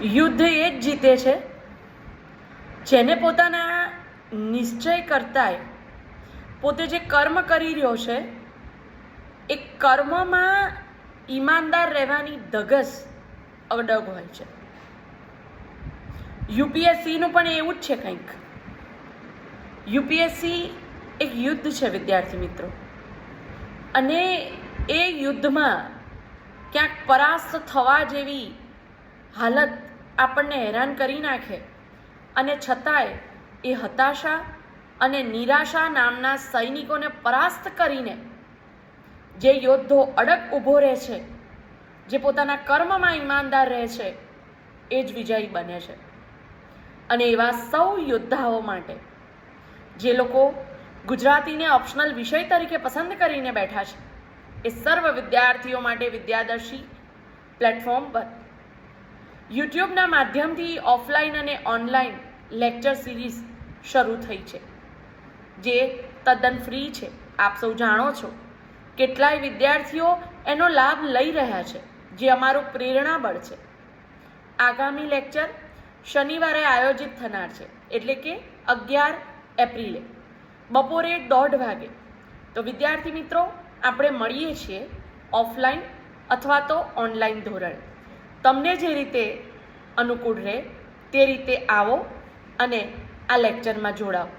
યુદ્ધ એ જ જીતે છે જેને પોતાના નિશ્ચય કરતાંય પોતે જે કર્મ કરી રહ્યો છે એ કર્મમાં ઈમાનદાર રહેવાની ધગસ અડગ હોય છે. યુપીએસસીનું પણ એવું જ છે કંઈક. યુપીએસસી એક યુદ્ધ છે વિદ્યાર્થી મિત્રો, અને એ યુદ્ધમાં ક્યાંક પરાસ્ત થવા જેવી હાલત આપણને હેરાન કરી નાખે, અને છતાંય એ હતાશા અને નિરાશા નામના સૈનિકોને પરાસ્ત કરીને જે યોદ્ધો અડગ ઊભો રહે છે, જે પોતાના કર્મમાં ઈમાનદાર રહે છે, એ જ વિજયી બને છે. અને એવા સૌ યોદ્ધાઓ માટે જે લોકો ગુજરાતીને ઓપ્શનલ વિષય તરીકે પસંદ કરીને બેઠા છે, એ સર્વ વિદ્યાર્થીઓ માટે વિદ્યાદર્શી પ્લેટફોર્મ પર યુટ્યુબના માધ્યમથી ઓફલાઈન અને ઓનલાઈન લેક્ચર સિરીઝ શરૂ થઈ છે, જે તદ્દન ફ્રી છે. આપ સૌ જાણો છો, કેટલાય વિદ્યાર્થીઓ એનો લાભ લઈ રહ્યા છે, જે અમારું પ્રેરણા બળ છે. આગામી લેક્ચર શનિવારે આયોજિત થનાર છે, એટલે કે 11 એપ્રિલે બપોરે 1:30 વાગે. તો વિદ્યાર્થી મિત્રો, આપણે મળીએ છીએ ઓફલાઈન અથવા તો ઓનલાઈન ધોરણે. તમને જે રીતે અનુકૂળ રહે તે રીતે આવો અને આ લેક્ચરમાં જોડાઓ.